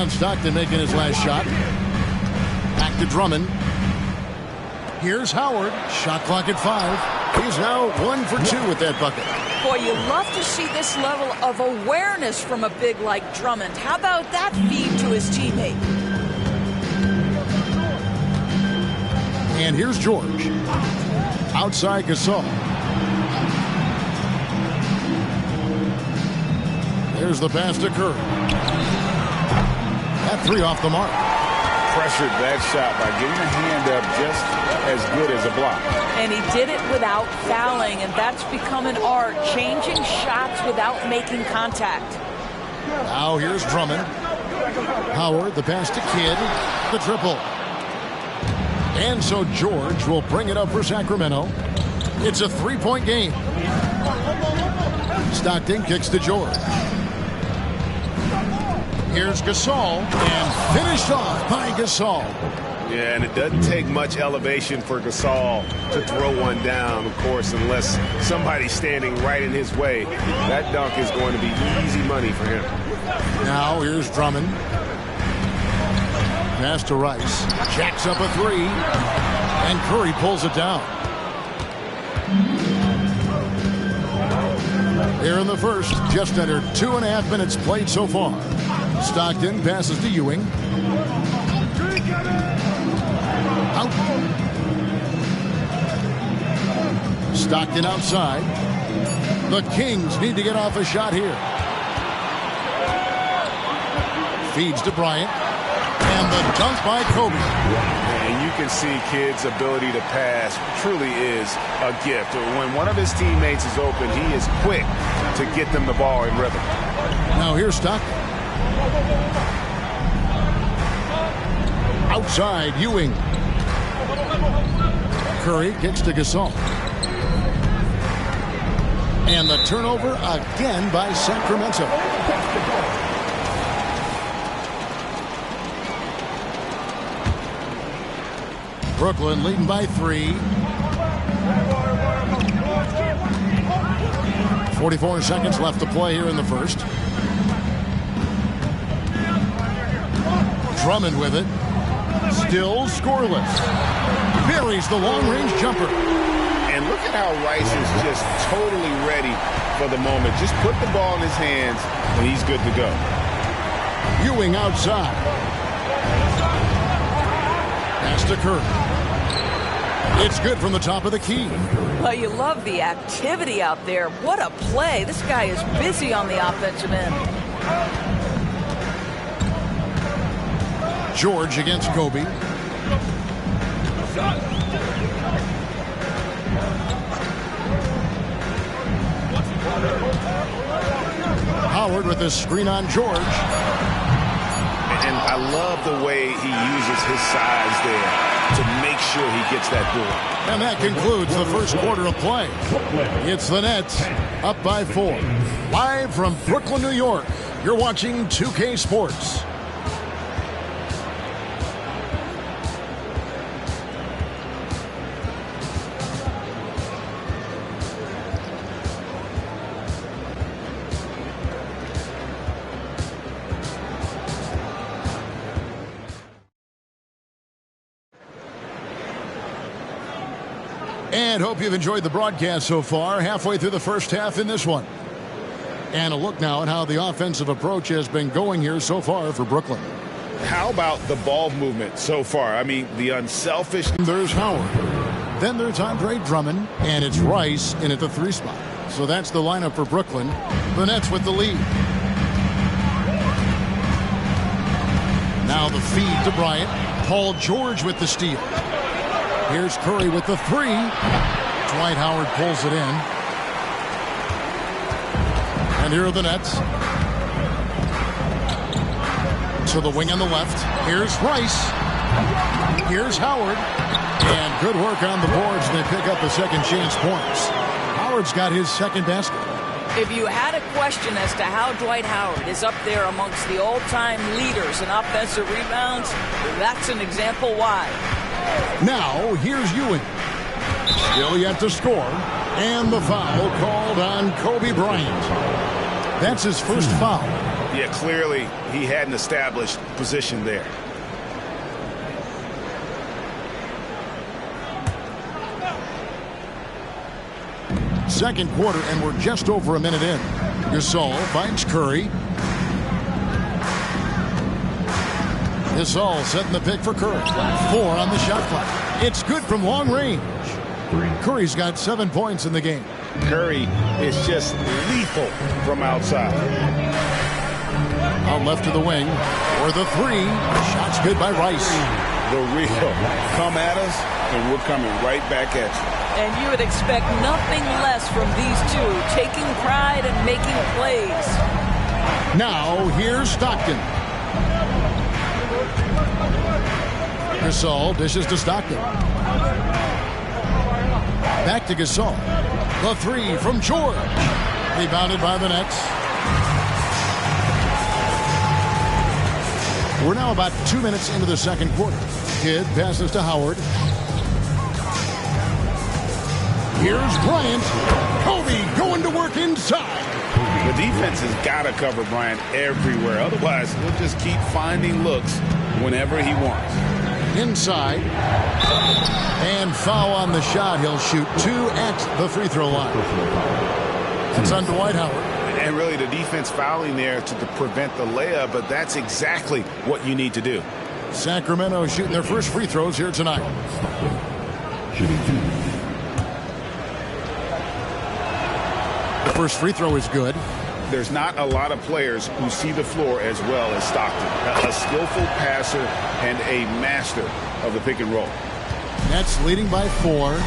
Stockton making his last shot. Back to Drummond. Here's Howard. Shot clock at 5. He's now 1 for 2 with that bucket. Boy, you love to see this level of awareness from a big like Drummond. How about that feed to his teammate? And here's George. Outside Gasol. There's the pass to Curry. That 3 off the mark. Pressured that shot by getting a hand up just as good as a block. And he did it without fouling, and that's become an art, changing shots without making contact. Now here's Drummond. Howard, the pass to Kidd. The triple. And so George will bring it up for Sacramento. It's a 3-point game. Stockton kicks to George. Here's Gasol, and finished off by Gasol. Yeah, and it doesn't take much elevation for Gasol to throw one down, of course, unless somebody's standing right in his way. That dunk is going to be easy money for him. Now here's Drummond. Pass to Rice. Jacks up a 3, and Curry pulls it down. Here in the first, just under 2.5 minutes played so far. Stockton passes to Ewing. Out. Stockton outside. The Kings need to get off a shot here. Feeds to Bryant. And the dunk by Kobe. And you can see Kidd's ability to pass truly is a gift. When one of his teammates is open, he is quick to get them the ball in rhythm. Now here's Stockton. Outside, Ewing. Curry kicks to Gasol. And the turnover again by Sacramento. Brooklyn leading by 3. 44 seconds left to play here in the first. Drummond with it. Still scoreless. Buries the long-range jumper. And look at how Rice is just totally ready for the moment. Just put the ball in his hands, and he's good to go. Ewing outside. Pass to Curry. It's good from the top of the key. Well, you love the activity out there. What a play. This guy is busy on the offensive end. George against Kobe. Howard with a screen on George. And I love the way he uses his size there to make sure he gets that door. And that concludes the first quarter of play. It's the Nets up by 4. Live from Brooklyn, New York, you're watching 2K Sports. And hope you've enjoyed the broadcast so far. Halfway through the first half in this one. And a look now at how the offensive approach has been going here so far for Brooklyn. How about the ball movement so far? I mean, the unselfish. There's Howard. Then there's Andre Drummond. And it's Rice in at the 3 spot. So that's the lineup for Brooklyn. The Nets with the lead. Now the feed to Bryant. Paul George with the steal. Here's Curry with the 3. Dwight Howard pulls it in. And here are the Nets. To the wing on the left. Here's Rice. Here's Howard. And good work on the boards. And they pick up the second chance points. Howard's got his second basket. If you had a question as to how Dwight Howard is up there amongst the all-time leaders in offensive rebounds, that's an example why. Now, here's Ewing. Still yet to score. And the foul called on Kobe Bryant. That's his first foul. Yeah, clearly he hadn't established position there. Second quarter, and we're just over a minute in. Gasol finds Curry. Gasol setting the pick for Curry. 4 on the shot clock. It's good from long range. Curry's got 7 points in the game. Curry is just lethal from outside. Out left to the wing for the 3. Shot's good by Rice. The real come at us, and we're coming right back at you. And you would expect nothing less from these two, taking pride and making plays. Now, here's Stockton. Gasol dishes to Stockton. Back to Gasol. The 3 from George. Rebounded by the Nets. We're now about 2 minutes into the second quarter. Kidd passes to Howard. Here's Bryant. Kobe going to work inside. The defense has got to cover Bryant everywhere. Otherwise, he'll just keep finding looks whenever he wants. Inside. And foul on the shot. He'll shoot 2 at the free throw line. It's on Dwight Howard. And really the defense fouling there to prevent the layup, but that's exactly what you need to do. Sacramento shooting their first free throws here tonight. The first free throw is good. There's not a lot of players who see the floor as well as Stockton. A skillful passer and a master of the pick and roll. Nets leading by 4.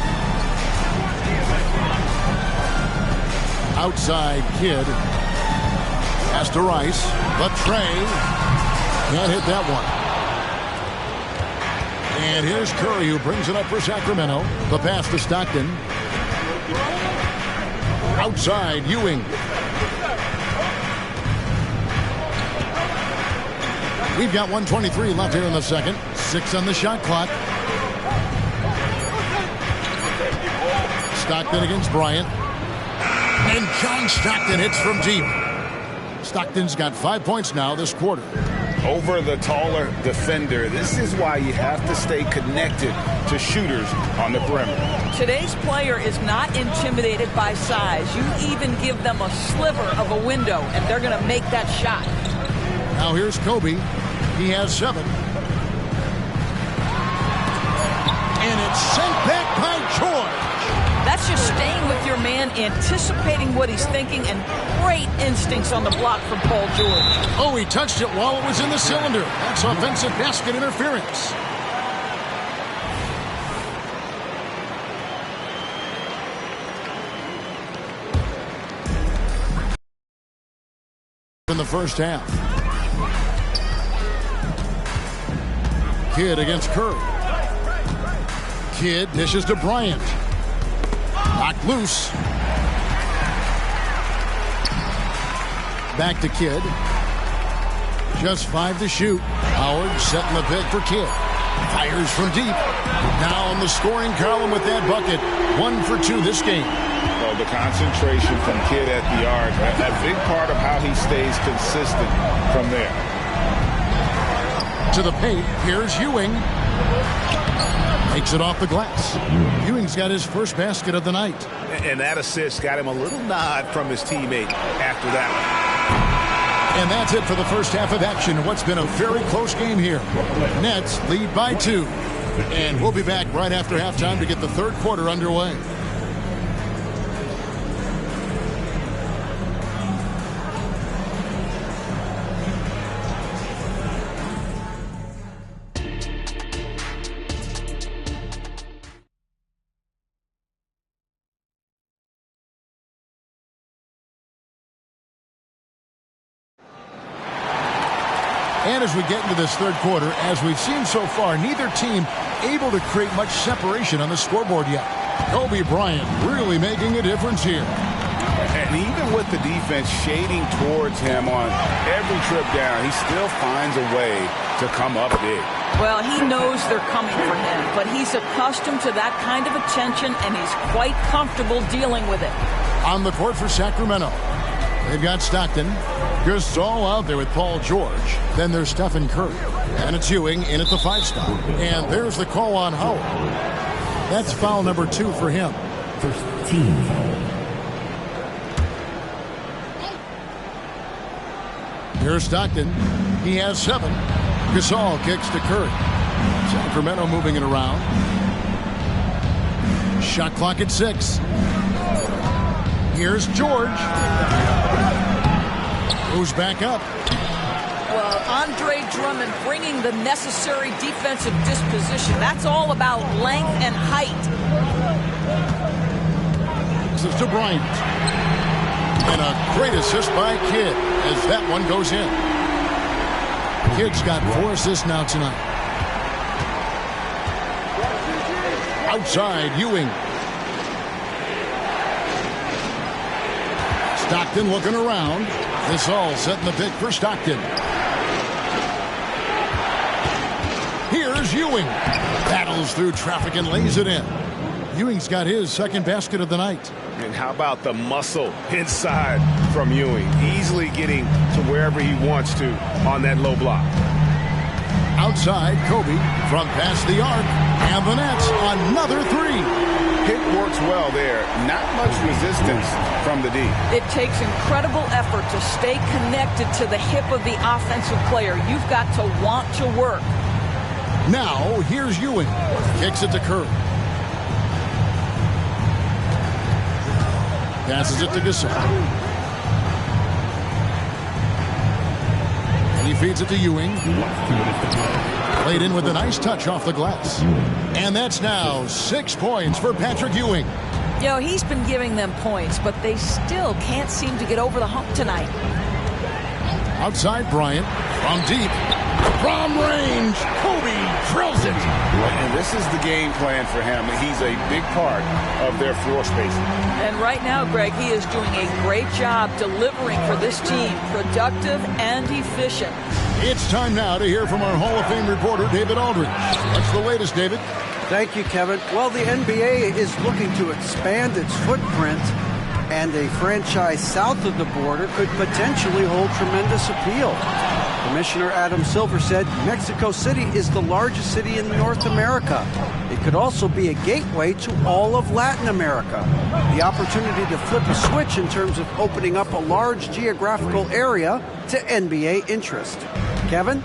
Outside Kidd. Pass to Rice. The tray. Can't hit that one. And here's Curry, who brings it up for Sacramento. The pass to Stockton. Outside Ewing. We've got 1:23 left here in the second. 6 on the shot clock. Stockton against Bryant. And John Stockton hits from deep. Stockton's got 5 points now this quarter. Over the taller defender. This is why you have to stay connected to shooters on the perimeter. Today's player is not intimidated by size. You even give them a sliver of a window, and they're going to make that shot. Now here's Kobe. He has 7. And it's sent back by George. That's just staying with your man, anticipating what he's thinking, and great instincts on the block from Paul George. Oh, he touched it while it was in the cylinder. That's offensive basket interference. In the first half. Kidd against Curry. Kidd dishes to Bryant. Knocked loose. Back to Kidd. Just 5 to shoot. Howard setting the pick for Kidd. Fires from deep. Now in the scoring column with that bucket. 1 for 2 this game. Well, the concentration from Kidd at the arc, a big part of how he stays consistent from there. To the paint. Here's Ewing. Takes it off the glass. Ewing's got his first basket of the night. And that assist got him a little nod from his teammate after that one. And that's it for the first half of action. What's been a very close game here. Nets lead by 2. And we'll be back right after halftime to get the third quarter underway. And as we get into this third quarter, as we've seen so far, neither team able to create much separation on the scoreboard yet. Kobe Bryant really making a difference here. And even with the defense shading towards him on every trip down, he still finds a way to come up big. Well, he knows they're coming for him, but he's accustomed to that kind of attention, and he's quite comfortable dealing with it. On the court for Sacramento. They've got Stockton. Gasol out there with Paul George. Then there's Stephen Curry. And it's Ewing in at the 5 spot. And there's the call on Howard. That's foul number 2 for him. First team foul. Here's Stockton. He has 7. Gasol kicks to Curry. Sacramento moving it around. Shot clock at 6. Here's George. Who's back up? Well, Andre Drummond bringing the necessary defensive disposition. That's all about length and height. This is to Bryant. And a great assist by Kidd as that one goes in. Kidd's got 4 assists now tonight. Outside, Ewing. Stockton looking around. This all setting the pick for Stockton. Here's Ewing. Battles through traffic and lays it in. Ewing's got his second basket of the night. And how about the muscle inside from Ewing? Easily getting to wherever he wants to on that low block. Outside, Kobe from past the arc. And the Nets, another 3. Pick works well there. Not much resistance from the D. It takes incredible effort to stay connected to the hip of the offensive player. You've got to want to work. Now, here's Ewing. Kicks it to Curry. Passes it to Gasol. He feeds it to Ewing. Played in with a nice touch off the glass. And that's now 6 points for Patrick Ewing. You know, he's been giving them points, but they still can't seem to get over the hump tonight. Outside, Bryant. From deep. From range. Kobe drills it. And this is the game plan for him. He's a big part of their floor spacing. And right now, Greg, he is doing a great job delivering for this team. Productive and efficient. It's time now to hear from our Hall of Fame reporter, David Aldridge. What's the latest, David? Thank you, Kevin. Well, the NBA is looking to expand its footprint, and a franchise south of the border could potentially hold tremendous appeal. Commissioner Adam Silver said Mexico City is the largest city in North America. It could also be a gateway to all of Latin America. The opportunity to flip a switch in terms of opening up a large geographical area to NBA interest. Kevin?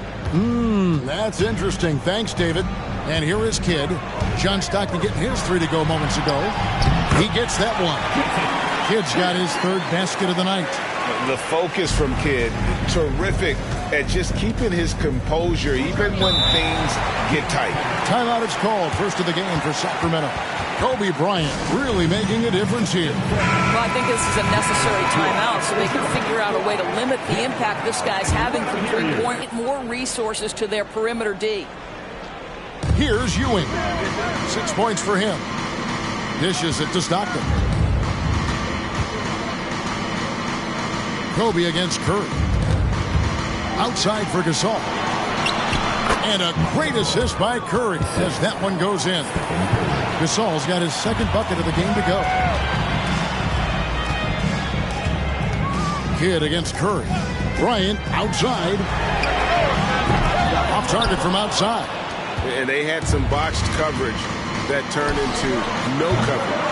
That's interesting. Thanks, David. And here is Kidd. John Stockton getting his 3 to go moments ago. He gets that one. Kidd's got his 3rd basket of the night. The focus from Kidd, terrific at just keeping his composure even when things get tight. Timeout is called. First of the game for Sacramento. Kobe Bryant really making a difference here. Well, I think this is a necessary timeout so they can figure out a way to limit the impact this guy's having from three-point. More resources to their perimeter D. Here's Ewing. 6 points for him. Dishes it to Stockton. Kobe against Curry. Outside for Gasol. And a great assist by Curry as that one goes in. Gasol's got his 2nd bucket of the game to go. Kidd against Curry. Bryant outside. Off target from outside. And they had some botched coverage that turned into no coverage.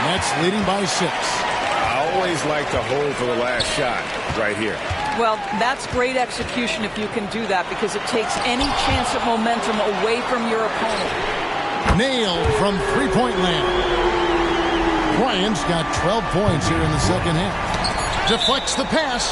Nets leading by 6. I always like to hold for the last shot right here. Well, that's great execution if you can do that because it takes any chance of momentum away from your opponent. Nailed from three-point land. Bryant's got 12 points here in the second half. Deflects the pass.